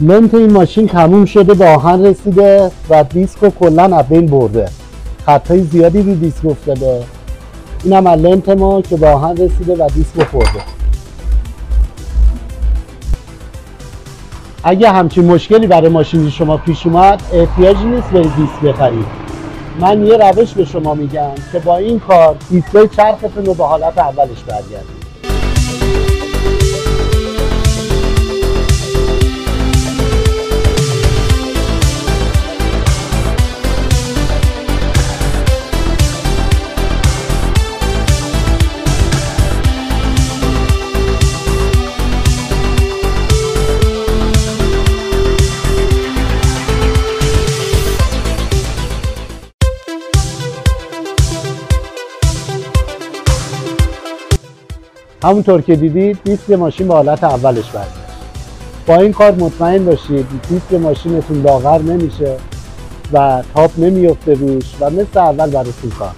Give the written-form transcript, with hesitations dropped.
لنت این ماشین تموم شده، به آهن رسیده و دیسک رو کلا از بین برده، خطای زیادی رو دیسک افتاده. اینم از لنت ما که به آهن رسیده و دیسک رو خورده. اگه همچین مشکلی برای ماشین شما پیش اومد، احتیاجی نیست برید دیسک بخرید. من یه روش به شما میگم که با این کار دیسپلی چرختون رو به حالت اولش برگردید. همونطور که دیدید دیسک ماشین به حالت اولش برگشت. با این کار مطمئن باشید دیسک ماشینتون لاغر نمیشه و تاپ نمیفته روش و مثل اول براتون کار